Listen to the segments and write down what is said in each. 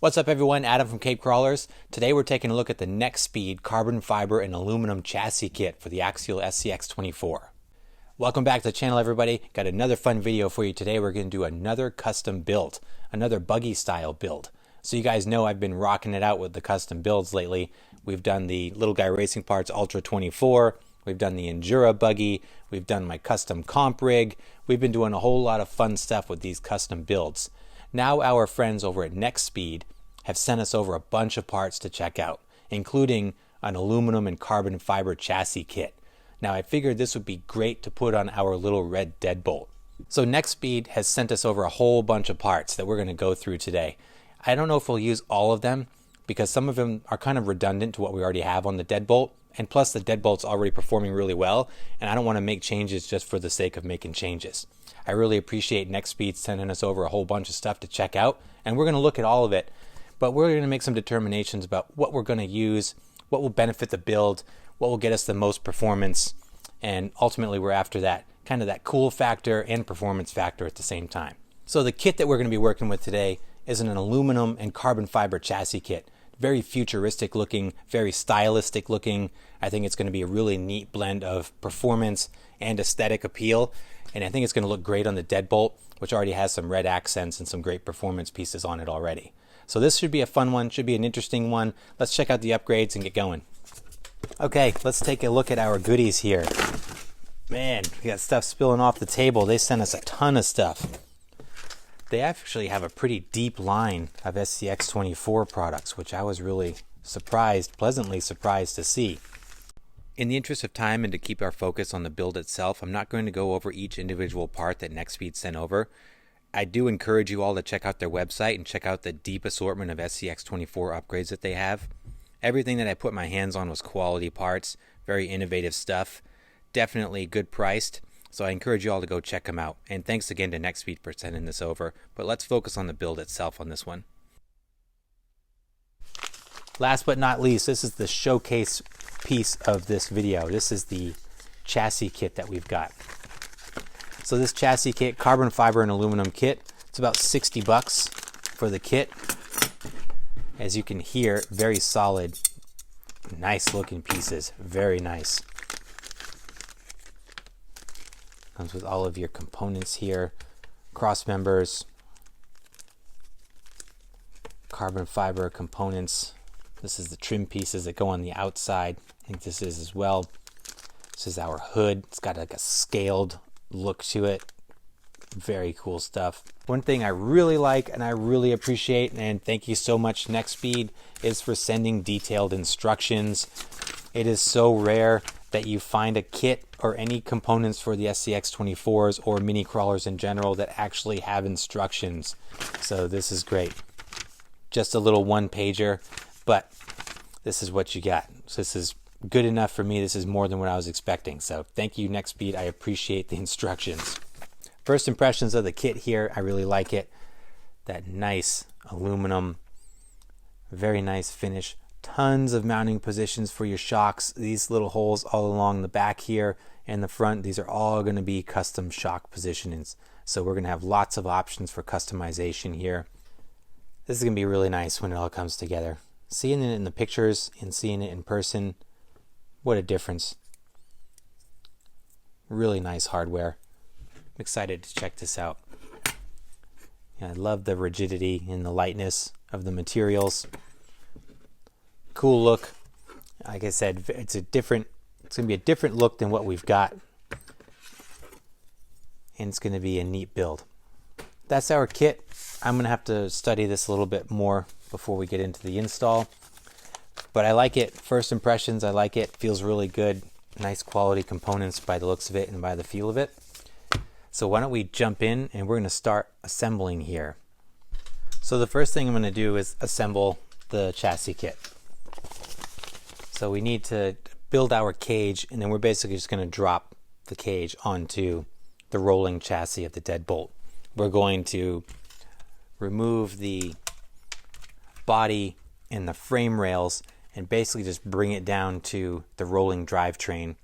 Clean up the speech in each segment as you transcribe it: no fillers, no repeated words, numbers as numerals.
What's up everyone, Adam from Cape Crawlers. Today we're taking a look at the Nexxspeed carbon fiber and aluminum chassis kit for the Axial SCX24. Welcome back to the channel everybody. Got another fun video for you today. We're going to do another custom build, another buggy style build. So you guys know I've been rocking it out with the custom builds lately. We've done the Little Guy Racing Parts Ultra 24, we've done the Endura buggy, we've done my custom comp rig. We've been doing a whole lot of fun stuff with these custom builds. Now our friends over at Nexxspeed have sent us over a bunch of parts to check out, including an aluminum and carbon fiber chassis kit. Now I figured this would be great to put on our little red deadbolt. So Nexxspeed has sent us over a whole bunch of parts that we're going to go through today. I don't know if we'll use all of them because some of them are kind of redundant to what we already have on the deadbolt, and plus the deadbolt's already performing really well, and I don't want to make changes just for the sake of making changes. I really appreciate Nexxspeed sending us over a whole bunch of stuff to check out, and we're going to look at all of it, but we're going to make some determinations about what we're going to use, what will benefit the build, what will get us the most performance, and ultimately we're after that kind of that cool factor and performance factor at the same time. So the kit that we're going to be working with today is an aluminum and carbon fiber chassis kit. Very futuristic looking, very stylistic looking. I think it's going to be a really neat blend of performance and aesthetic appeal. And I think it's going to look great on the deadbolt, which already has some red accents and some great performance pieces on it already. So this should be a fun one, should be an interesting one. Let's check out the upgrades and get going. Okay, let's take a look at our goodies here. Man, we got stuff spilling off the table. They sent us a ton of stuff. They actually have a pretty deep line of SCX24 products, which I was really pleasantly surprised to see. In the interest of time and to keep our focus on the build itself, I'm not going to go over each individual part that Nexxspeed sent over. I do encourage you all to check out their website and check out the deep assortment of SCX24 upgrades that they have. Everything that I put my hands on was quality parts, very innovative stuff, definitely good priced. So I encourage you all to go check them out. And thanks again to Nexxspeed for sending this over. But let's focus on the build itself on this one. Last but not least, this is the showcase piece of this video. This is the chassis kit that we've got. So this chassis kit, carbon fiber and aluminum kit, it's about 60 bucks for the kit. As you can hear, very solid, nice looking pieces, very nice. Comes with all of your components here, cross members, carbon fiber components. This is the trim pieces that go on the outside. I think this is as well. This is our hood. It's got like a scaled look to it. Very cool stuff. One thing I really like and I really appreciate, and thank you so much Nexxspeed, is for sending detailed instructions. It is so rare that you find a kit or any components for the SCX24s or mini crawlers in general that actually have instructions. So this is great. Just a little one pager, but this is what you got. So this is good enough for me. This is more than what I was expecting. So thank you Nexxspeed. I appreciate the instructions. First impressions of the kit here, I really like it. That nice aluminum, very nice finish. Tons of mounting positions for your shocks. These little holes all along the back here and the front, these are all going to be custom shock positionings. So we're going to have lots of options for customization here. This is going to be really nice when it all comes together. Seeing it in the pictures and seeing it in person, what a difference. Really nice hardware. I'm excited to check this out. Yeah, I love the rigidity and the lightness of the materials. Cool look. Like I said, it's going to be a different look than what we've got. And it's going to be a neat build. That's our kit. I'm going to have to study this a little bit more before we get into the install. But I like it. First impressions, I like it. Feels really good. Nice quality components by the looks of it and by the feel of it. So why don't we jump in and we're going to start assembling here. So the first thing I'm going to do is assemble the chassis kit. So we need to build our cage, and then we're basically just going to drop the cage onto the rolling chassis of the deadbolt. We're going to remove the body and the frame rails and basically just bring it down to the rolling drivetrain.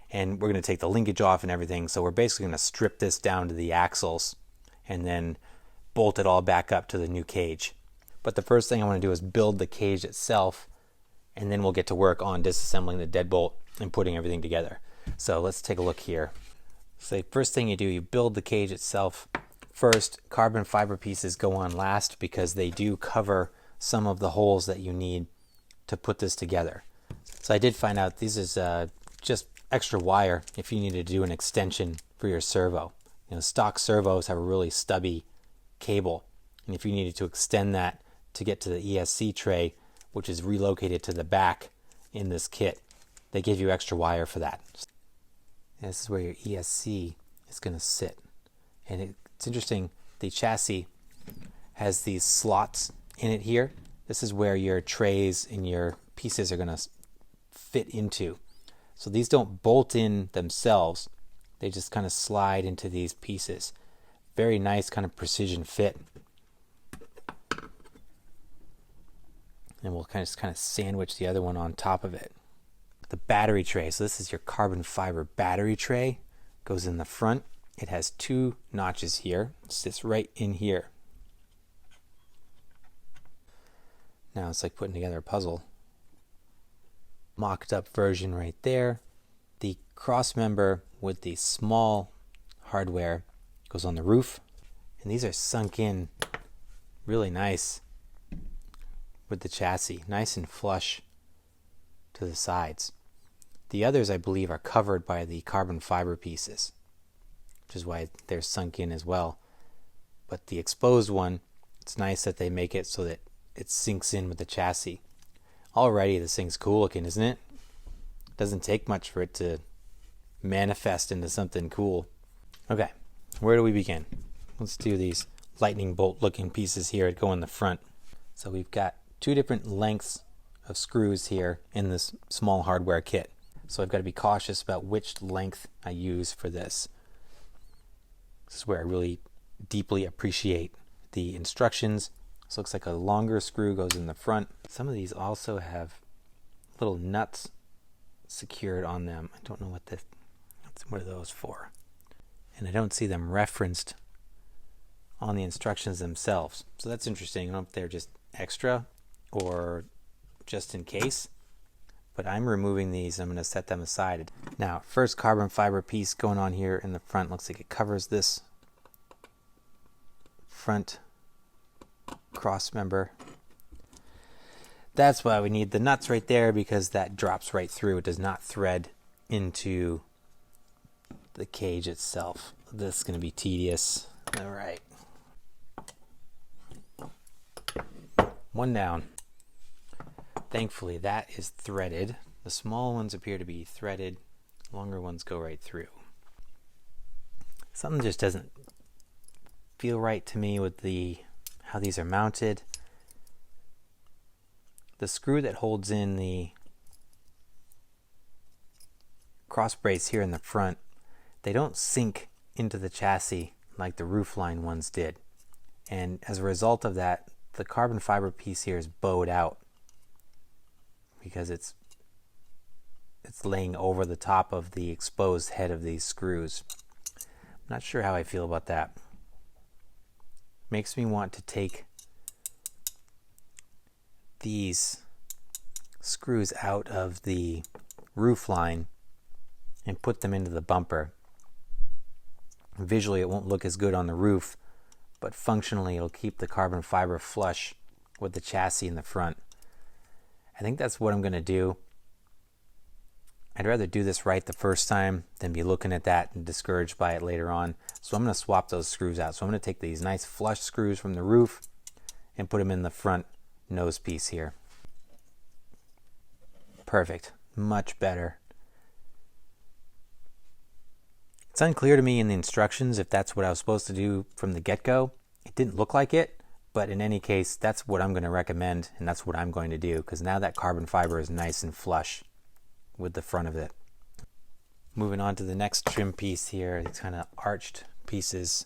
And we're going to take the linkage off and everything. So we're basically going to strip this down to the axles and then bolt it all back up to the new cage. But the first thing I want to do is build the cage itself, and then we'll get to work on disassembling the deadbolt and putting everything together. So let's take a look here. So the first thing you do, you build the cage itself first. Carbon fiber pieces go on last because they do cover some of the holes that you need to put this together. So I did find out this is just extra wire if you need to do an extension for your servo. You know, stock servos have a really stubby cable, and if you needed to extend that to get to the ESC tray, which is relocated to the back in this kit, they give you extra wire for that. And this is where your ESC is going to sit. And it's interesting, the chassis has these slots in it here. This is where your trays and your pieces are going to fit into. So these don't bolt in themselves. They just kind of slide into these pieces. Very nice kind of precision fit. And we'll kind of sandwich the other one on top of it. The battery tray. So this is your carbon fiber battery tray. Goes in the front. It has 2 notches here. It sits right in here. Now it's like putting together a puzzle. Mocked up version right there. The cross member with the small hardware goes on the roof. And these are sunk in really nice with the chassis. Nice and flush to the sides. The others, I believe, are covered by the carbon fiber pieces, which is why they're sunk in as well. But the exposed one, it's nice that they make it so that it sinks in with the chassis. Already this thing's cool looking, isn't it? Doesn't take much for it to manifest into something cool. Okay, where do we begin? Let's do these lightning bolt looking pieces here that go in the front. So we've got 2 different lengths of screws here in this small hardware kit. So I've got to be cautious about which length I use for this. This is where I really deeply appreciate the instructions. This looks like a longer screw goes in the front. Some of these also have little nuts secured on them. I don't know what are those for. And I don't see them referenced on the instructions themselves. So that's interesting. I don't know if they're just extra or just in case. But I'm removing these. I'm going to set them aside. Now, first carbon fiber piece going on here in the front. Looks like it covers this front cross member. That's why we need the nuts right there, because that drops right through. It does not thread into the cage itself. This is going to be tedious. All right. One down. Thankfully, that is threaded. The small ones appear to be threaded. Longer ones go right through. Something just doesn't feel right to me with how these are mounted. The screw that holds in the cross brace here in the front, they don't sink into the chassis like the roofline ones did. And as a result of that, the carbon fiber piece here is bowed out because it's laying over the top of the exposed head of these screws. I'm not sure how I feel about that. Makes me want to take these screws out of the roof line and put them into the bumper. Visually it won't look as good on the roof, but functionally it'll keep the carbon fiber flush with the chassis in the front. I think that's what I'm going to do. I'd rather do this right the first time than be looking at that and discouraged by it later on. So I'm going to swap those screws out. So I'm going to take these nice flush screws from the roof and put them in the front nose piece here. Perfect. Much better. It's unclear to me in the instructions if that's what I was supposed to do from the get-go. It didn't look like it, but in any case, that's what I'm going to recommend, and that's what I'm going to do, because now that carbon fiber is nice and flush with the front of it. Moving on to the next trim piece here, these kind of arched pieces.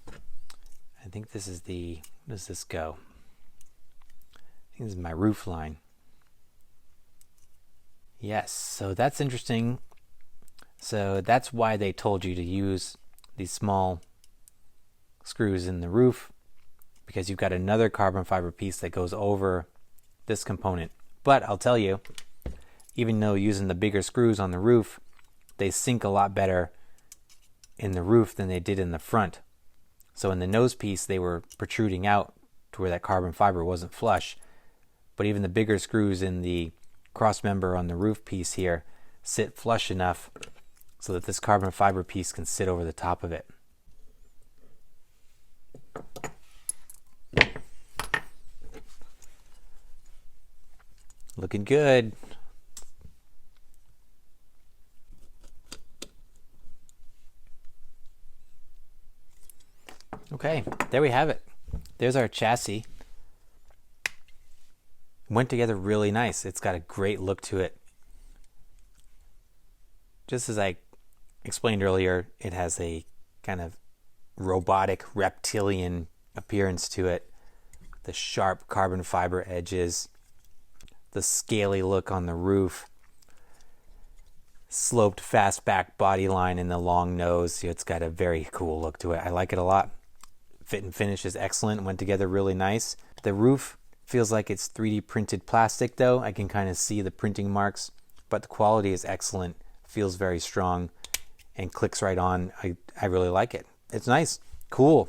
I think this is where does this go? I think this is my roof line. Yes, so that's interesting. So that's why they told you to use these small screws in the roof, because you've got another carbon fiber piece that goes over this component. But I'll tell you, even though using the bigger screws on the roof, they sink a lot better in the roof than they did in the front. So in the nose piece, they were protruding out to where that carbon fiber wasn't flush. But even the bigger screws in the cross member on the roof piece here sit flush enough so that this carbon fiber piece can sit over the top of it. Looking good. Okay, there we have it. There's our chassis. Went together really nice. It's got a great look to it. Just as I explained earlier, it has a kind of robotic reptilian appearance to it. The sharp carbon fiber edges, the scaly look on the roof, sloped fastback body line and the long nose. It's got a very cool look to it. I like it a lot. Fit and finish is excellent. Went together really nice. The roof feels like it's 3D printed plastic though. I can kind of see the printing marks, but the quality is excellent. Feels very strong and clicks right on. I really like it. It's nice. Cool.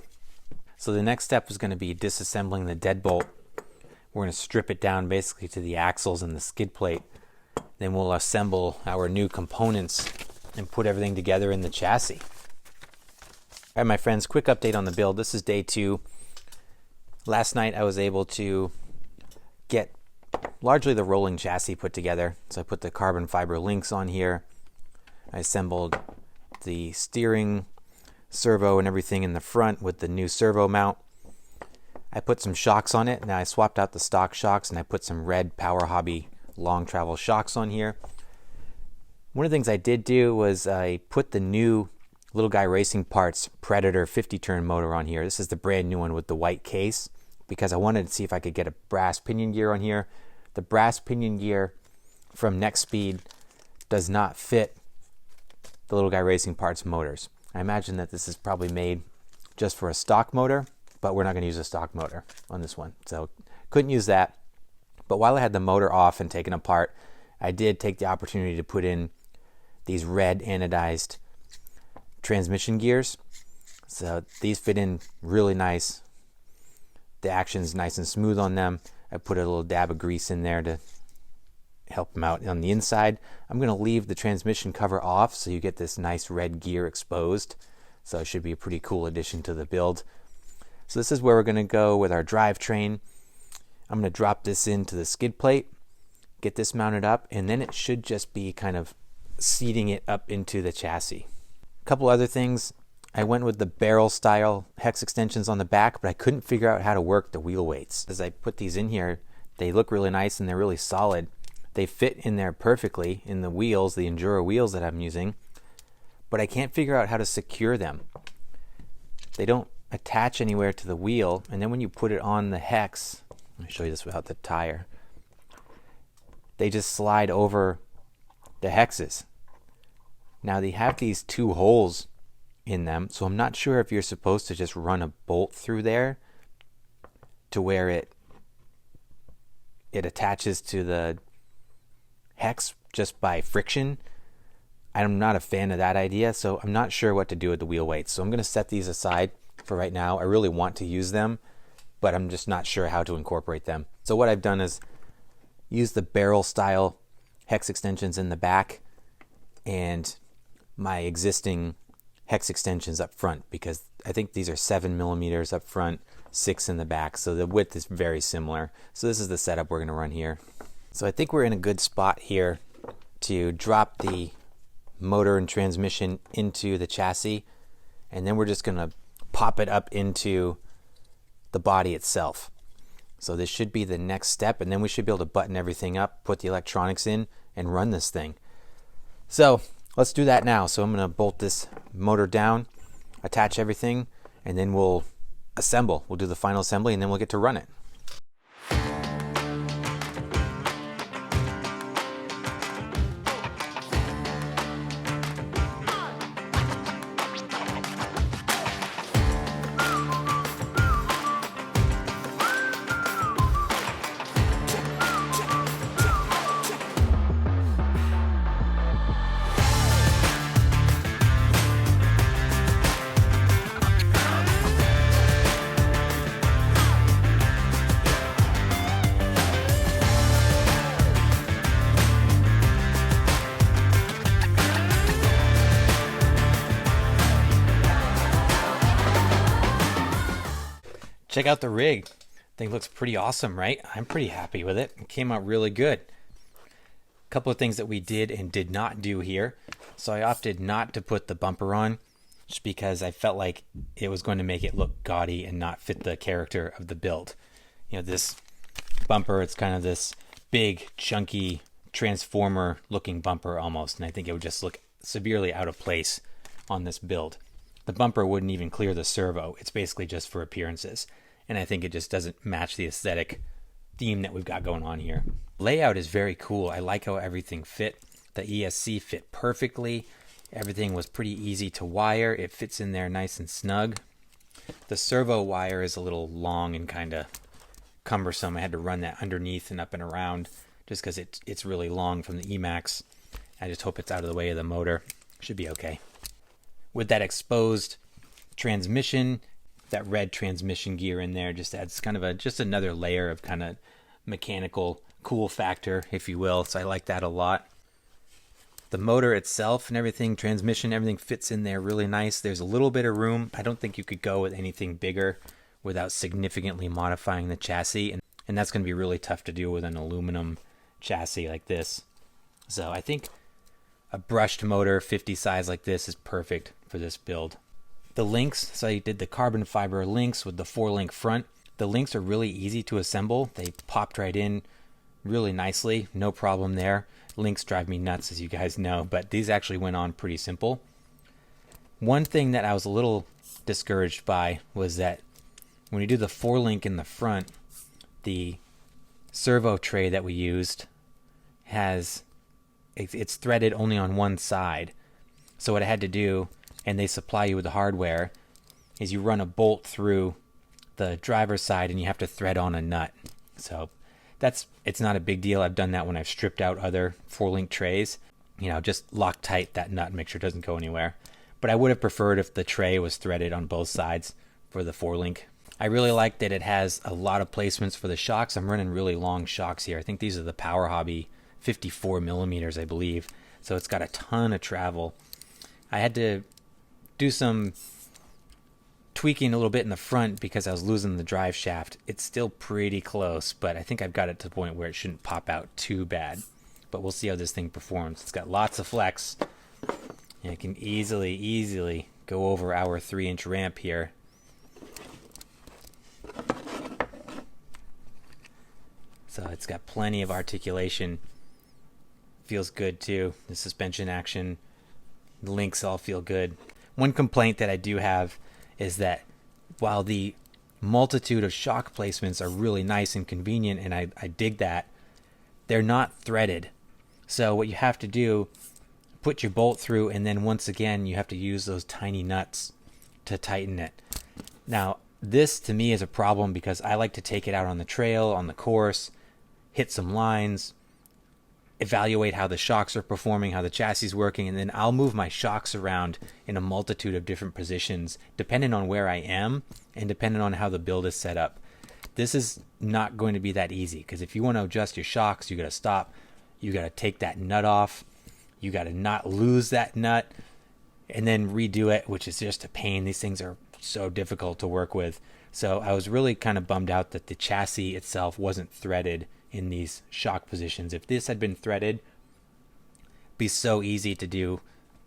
So the next step is going to be disassembling the deadbolt. We're going to strip it down basically to the axles and the skid plate. Then we'll assemble our new components and put everything together in the chassis. All right, my friends, quick update on the build. This is day 2. Last night I was able to get largely the rolling chassis put together. So I put the carbon fiber links on here. I assembled the steering, servo, and everything in the front with the new servo mount. I put some shocks on it. Now I swapped out the stock shocks and I put some red Power Hobby long travel shocks on here. One of the things I did do was I put the new Little Guy Racing Parts Predator 50 turn motor on here. This is the brand new one with the white case because I wanted to see if I could get a brass pinion gear on here. The brass pinion gear from Nexxspeed does not fit the Little Guy Racing Parts motors. I imagine that this is probably made just for a stock motor, but we're not going to use a stock motor on this one. So couldn't use that. But while I had the motor off and taken apart, I did take the opportunity to put in these red anodized transmission gears. So these fit in really nice. The action's nice and smooth on them. I put a little dab of grease in there to help them out on the inside. I'm going to leave the transmission cover off so you get this nice red gear exposed. So it should be a pretty cool addition to the build. So this is where we're going to go with our drivetrain. I'm going to drop this into the skid plate, get this mounted up, and then it should just be kind of seating it up into the chassis. A couple other things. I went with the barrel style hex extensions on the back, but I couldn't figure out how to work the wheel weights. As I put these in here, they look really nice and they're really solid. They fit in there perfectly in the wheels, the Enduro wheels that I'm using, but I can't figure out how to secure them. They don't attach anywhere to the wheel, and then when you put it on the hex, let me show you this without the tire, they just slide over the hexes. Now they have these 2 holes in them, so I'm not sure if you're supposed to just run a bolt through there to where it attaches to the hex just by friction. I'm not a fan of that idea, so I'm not sure what to do with the wheel weights. So I'm going to set these aside for right now. I really want to use them, but I'm just not sure how to incorporate them. So what I've done is use the barrel style hex extensions in the back and my existing hex extensions up front, because I think these are 7 millimeters up front, 6 in the back, so the width is very similar. So this is the setup we're going to run here. So I think we're in a good spot here to drop the motor and transmission into the chassis, and then we're just going to pop it up into the body itself. So this should be the next step, and then we should be able to button everything up, put the electronics in, and run this thing. So let's do that now. So I'm going to bolt this motor down, attach everything, and then we'll assemble. We'll do the final assembly, and then we'll get to run it. check out the rig. Thing looks pretty awesome, right? I'm pretty happy with it. It came out really good. A couple of things that we did and did not do here. So I opted not to put the bumper on just because I felt like it was going to make it look gaudy and not fit the character of the build. You know, this bumper, it's kind of this big, chunky, transformer looking bumper almost, and I think it would just look severely out of place on this build. The bumper wouldn't even clear the servo. It's basically just for appearances, and I think it just doesn't match the aesthetic theme that we've got going on here. Layout is very cool. I like how everything fit. The ESC fit perfectly. Everything was pretty easy to wire. It fits in there nice and snug. The servo wire is a little long and kind of cumbersome. I had to run that underneath and up and around just because it's really long from the Emax. I just hope it's out of the way of the motor. Should be okay. With that exposed transmission, that red transmission gear in there just adds kind of just another layer of kind of mechanical cool factor, if you will. So I like that a lot. The motor itself and everything, transmission, everything fits in there really nice. There's a little bit of room. I don't think you could go with anything bigger without significantly modifying the chassis. And that's going to be really tough to do with an aluminum chassis like this. So I think a brushed motor 50 size like this is perfect for this build. The links, so I did the carbon fiber links with the 4-link front. The links are really easy to assemble. They popped right in really nicely, no problem there. Links drive me nuts, as you guys know, but these actually went on pretty simple. One thing that I was a little discouraged by was that when you do the 4-link in the front, the servo tray that we used it's threaded only on one side. So what I had to do, and they supply you with the hardware, is you run a bolt through the driver's side and you have to thread on a nut. So it's not a big deal. I've done that when I've stripped out other 4-link trays. You know, just lock tight that nut and make sure it doesn't go anywhere. But I would have preferred if the tray was threaded on both sides for the 4-link. I really like that it has a lot of placements for the shocks. I'm running really long shocks here. I think these are the Power Hobby 54 millimeters, I believe. So it's got a ton of travel. I had to do some tweaking a little bit in the front because I was losing the drive shaft. It's still pretty close, but I think I've got it to the point where it shouldn't pop out too bad. But we'll see how this thing performs. It's got lots of flex, and it can easily go over our 3-inch ramp here. So it's got plenty of articulation. Feels good too. The suspension action, the links all feel good. One complaint that I do have is that while the multitude of shock placements are really nice and convenient, and I dig that, they're not threaded. So what you have to do, put your bolt through, and then once again you have to use those tiny nuts to tighten it. Now this to me is a problem because I like to take it out on the trail, on the course, hit some lines, evaluate how the shocks are performing, how the chassis is working, and then I'll move my shocks around in a multitude of different positions depending on where I am and depending on how the build is set up. This is not going to be that easy because if you want to adjust your shocks, you got to stop, you got to take that nut off, you got to not lose that nut, and then redo it, which is just a pain. These things are so difficult to work with. So I was really kind of bummed out that the chassis itself wasn't threaded in these shock positions. If this had been threaded, it'd be so easy to do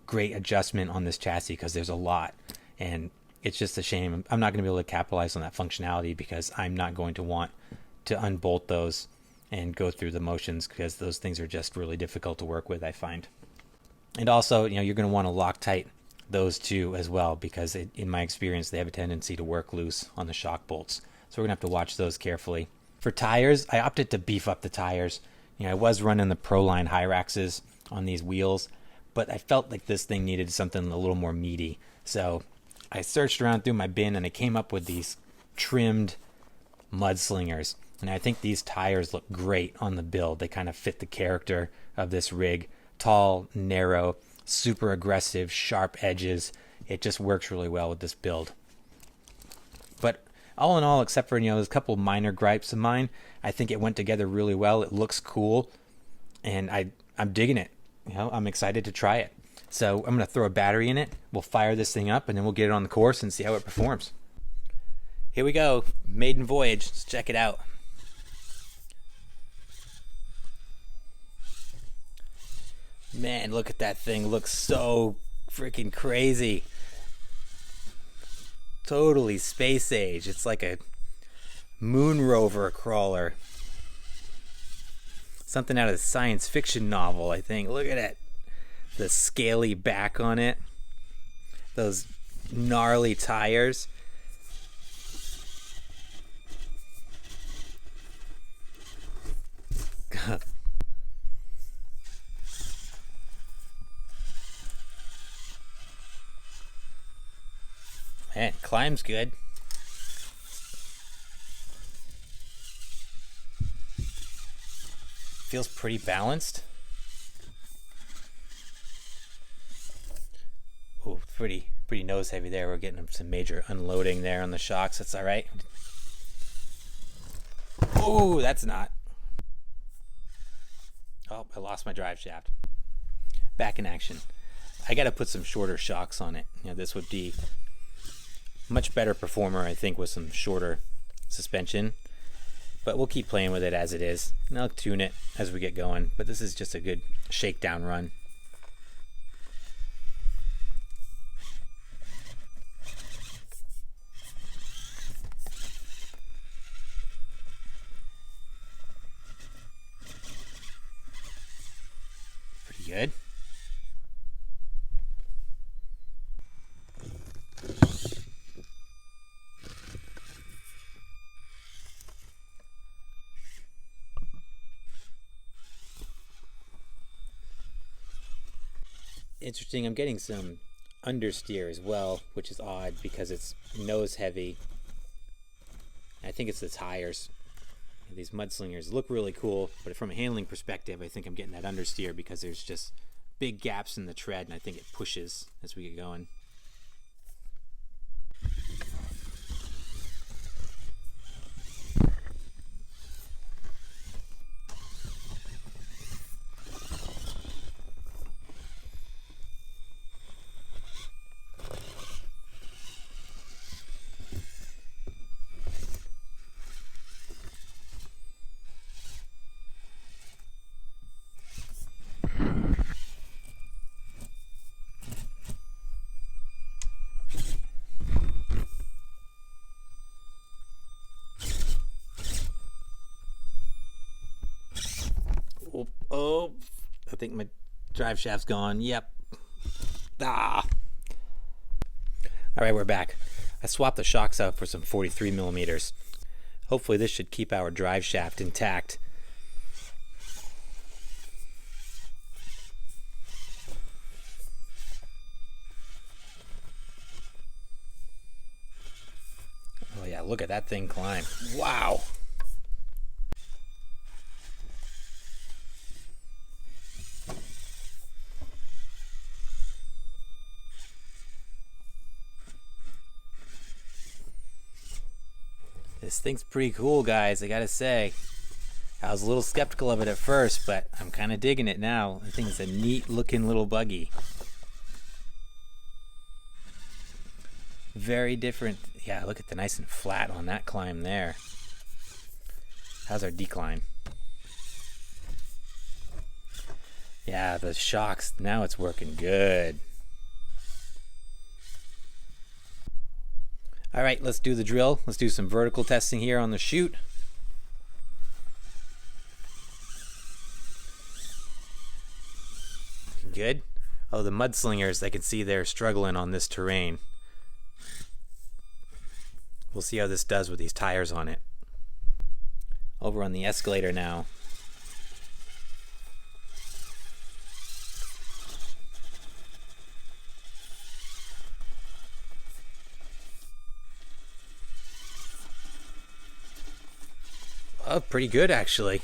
great adjustment on this chassis because there's a lot, and it's just a shame. I'm not going to be able to capitalize on that functionality because I'm not going to want to unbolt those and go through the motions because those things are just really difficult to work with, I find. And also, you know, you're going to want to Loctite those two as well because in my experience they have a tendency to work loose on the shock bolts. So we're going to have to watch those carefully. For tires, I opted to beef up the tires. You know, I was running the Proline Hyraxes on these wheels, but I felt like this thing needed something a little more meaty. So I searched around through my bin and I came up with these trimmed mudslingers. And I think these tires look great on the build. They kind of fit the character of this rig. Tall, narrow, super aggressive, sharp edges. It just works really well with this build. But all in all, except for, you know, there's a couple minor gripes of mine, I think it went together really well. It looks cool, and I'm digging it. You know, I'm excited to try it. So I'm going to throw a battery in it. We'll fire this thing up, and then we'll get it on the course and see how it performs. Here we go, maiden voyage. Let's check it out. Man, look at that thing. Looks so freaking crazy. Totally space age. It's like a moon rover crawler. Something out of a science fiction novel, I think. Look at it. The scaly back on it. Those gnarly tires. Man, climbs good. Feels pretty balanced. Oh, pretty nose heavy there. We're getting some major unloading there on the shocks. That's all right. Oh, that's not. Oh, I lost my drive shaft. Back in action. I got to put some shorter shocks on it. You know, this would be much better performer, I think, with some shorter suspension. But we'll keep playing with it as it is. And I'll tune it as we get going. But this is just a good shakedown run. Pretty good. Interesting, I'm getting some understeer as well, which is odd because it's nose heavy. I think it's the tires. These mudslingers look really cool, but from a handling perspective, I think I'm getting that understeer because there's just big gaps in the tread, and I think it pushes as we get going. Oh, I think my drive shaft's gone. Yep. Ah. All right, we're back. I swapped the shocks out for some 43 millimeters. Hopefully this should keep our drive shaft intact. Oh yeah, look at that thing climb. Wow. This thing's pretty cool, guys, I gotta say. I was a little skeptical of it at first, but I'm kind of digging it now. I think it's a neat looking little buggy. Very different. Yeah, look at the nice and flat on that climb there. How's our decline? Yeah, the shocks, now it's working good. All right, let's do the drill. Let's do some vertical testing here on the chute. Good. Oh, the mudslingers, I can see they're struggling on this terrain. We'll see how this does with these tires on it. Over on the escalator now. Oh, pretty good actually.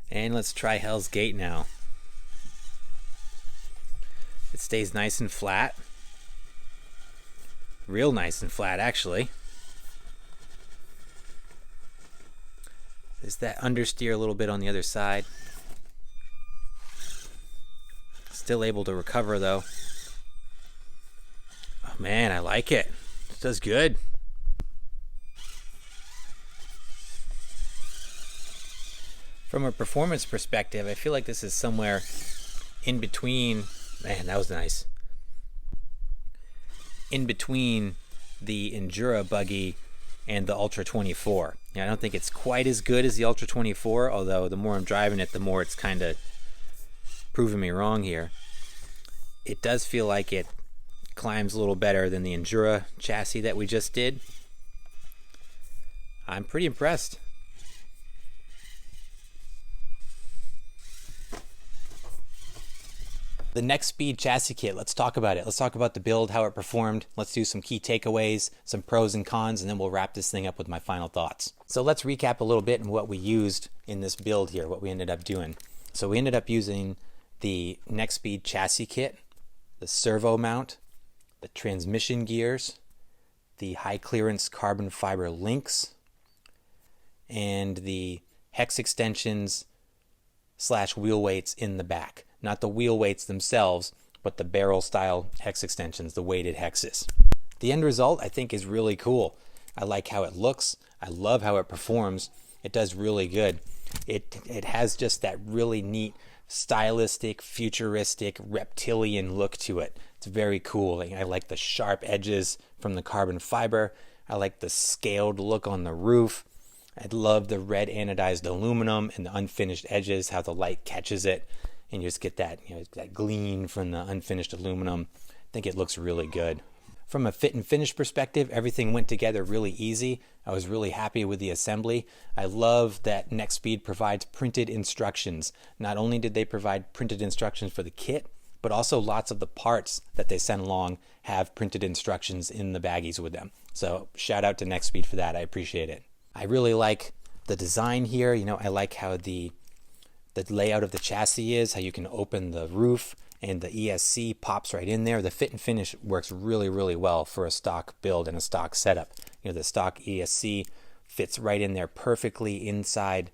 And let's try Hell's Gate now. It stays nice and flat. Real nice and flat actually. There's that understeer a little bit on the other side. Still able to recover though. Oh man, I like it. Does good. From a performance perspective, I feel like this is somewhere in between. Man, that was nice. In between the Endura buggy and the Ultra 24. I don't think it's quite as good as the Ultra 24, although the more I'm driving it, the more it's kind of proving me wrong here. It does feel like it climbs a little better than the Endura chassis that we just did. I'm pretty impressed. The Nexxspeed chassis kit, let's talk about it. Let's talk about the build, how it performed. Let's do some key takeaways, some pros and cons, and then we'll wrap this thing up with my final thoughts. So let's recap a little bit on what we used in this build here, what we ended up doing. So we ended up using the Nexxspeed chassis kit, the servo mount, the transmission gears, the high clearance carbon fiber links, and the hex extensions / wheel weights in the back. Not the wheel weights themselves, but the barrel style hex extensions, the weighted hexes. The end result I think is really cool. I like how it looks. I love how it performs. It does really good. It has just that really neat, stylistic, futuristic, reptilian look to it. It's very cool. I like the sharp edges from the carbon fiber. I like the scaled look on the roof. I love the red anodized aluminum and the unfinished edges, how the light catches it. And you just get that, that gleam from the unfinished aluminum. I think it looks really good. From a fit and finish perspective, everything went together really easy. I was really happy with the assembly. I love that Nexxspeed provides printed instructions. Not only did they provide printed instructions for the kit, but also lots of the parts that they send along have printed instructions in the baggies with them. So shout out to Nexxspeed for that. I appreciate it. I really like the design here. I like how the layout of the chassis is, how you can open the roof and the ESC pops right in there. The fit and finish works really, really well for a stock build and a stock setup. The stock ESC fits right in there perfectly inside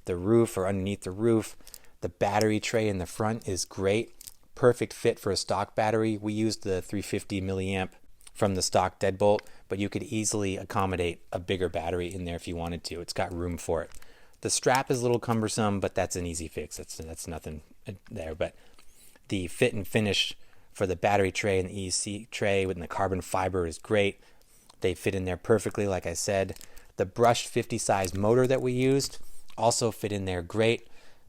the roof or underneath the roof. The battery tray in the front is great. Perfect fit for a stock battery. We used the 350 milliamp from the stock deadbolt, but you could easily accommodate a bigger battery in there if you wanted to. It's got room for it. The strap is a little cumbersome, but that's an easy fix. That's nothing there. But the fit and finish for the battery tray and the EC tray with the carbon fiber is great. They fit in there perfectly, like I said. The brushed 50 size motor that we used also fit in there great.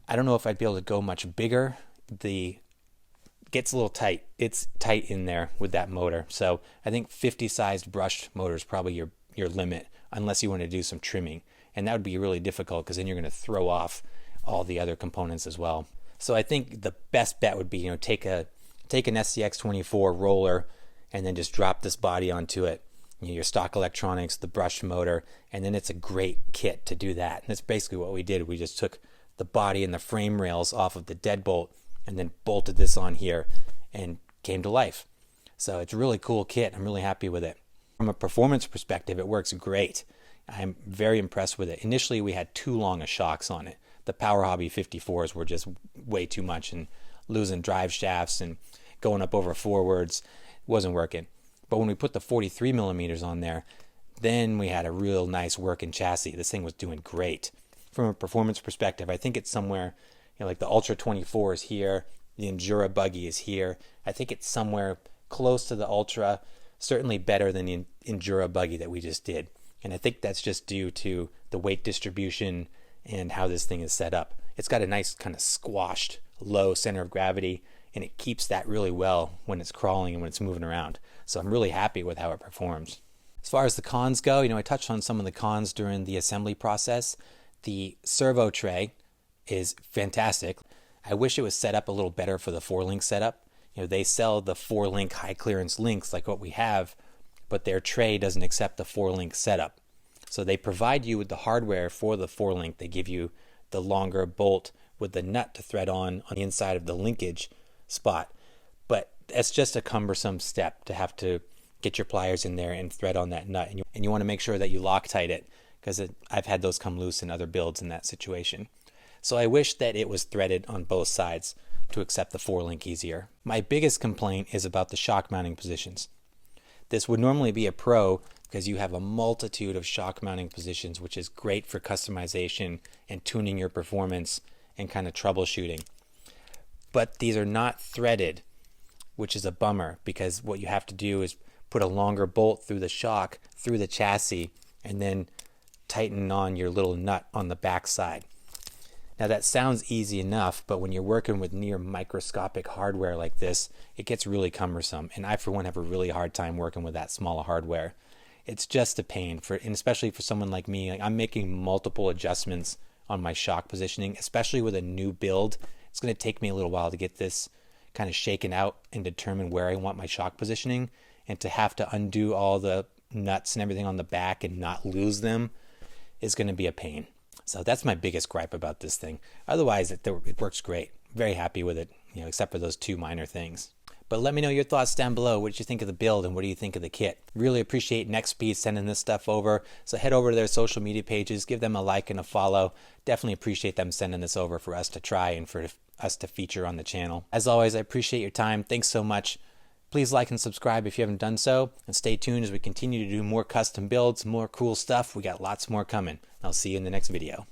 I don't know if I'd be able to go much bigger. Gets a little tight. It's tight in there with that motor. So I think 50 sized brushed motor is probably your limit, unless you want to do some trimming. And that would be really difficult because then you're going to throw off all the other components as well. So I think the best bet would be, take an SCX24 roller and then just drop this body onto it. Your stock electronics, the brushed motor, and then it's a great kit to do that. And that's basically what we did. We just took the body and the frame rails off of the deadbolt and then bolted this on here and came to life. So it's a really cool kit. I'm really happy with it. From a performance perspective, it works great. I'm very impressed with it. Initially, we had too long of shocks on it. The Power Hobby 54s were just way too much and losing drive shafts and going up over forwards. It wasn't working. But when we put the 43 millimeters on there, then we had a real nice working chassis. This thing was doing great. From a performance perspective, I think it's somewhere, like the Ultra 24 is here, the Endura buggy is here. I think it's somewhere close to the Ultra, certainly better than the Endura buggy that we just did. And I think that's just due to the weight distribution and how this thing is set up. It's got a nice kind of squashed low center of gravity, and it keeps that really well when it's crawling and when it's moving around. So I'm really happy with how it performs. As far as the cons go, I touched on some of the cons during the assembly process. The servo tray is fantastic. I wish it was set up a little better for the 4-link setup. They sell the 4-link high clearance links like what we have, but their tray doesn't accept the 4-link setup. So they provide you with the hardware for the 4-link. They give you the longer bolt with the nut to thread on the inside of the linkage spot. But that's just a cumbersome step to have to get your pliers in there and thread on that nut. And you want to make sure that you Loctite it, because I've had those come loose in other builds in that situation. So I wish that it was threaded on both sides to accept the 4-link easier. My biggest complaint is about the shock mounting positions. This would normally be a Pro because you have a multitude of shock mounting positions, which is great for customization and tuning your performance and kind of troubleshooting. But these are not threaded, which is a bummer, because what you have to do is put a longer bolt through the shock, through the chassis, and then tighten on your little nut on the back side. Now that sounds easy enough, but when you're working with near microscopic hardware like this, it gets really cumbersome. And I, for one, have a really hard time working with that small hardware. It's just a pain, and especially for someone like me. Like, I'm making multiple adjustments on my shock positioning, especially with a new build. It's going to take me a little while to get this kind of shaken out and determine where I want my shock positioning, and to have to undo all the nuts and everything on the back and not lose them is going to be a pain. So that's my biggest gripe about this thing. Otherwise, it works great. Very happy with it, except for those two minor things. But let me know your thoughts down below. What did you think of the build and what do you think of the kit? Really appreciate Nexxspeed sending this stuff over. So head over to their social media pages, give them a like and a follow. Definitely appreciate them sending this over for us to try and for us to feature on the channel. As always, I appreciate your time. Thanks so much. Please like and subscribe if you haven't done so, and stay tuned as we continue to do more custom builds, more cool stuff. We got lots more coming. I'll see you in the next video.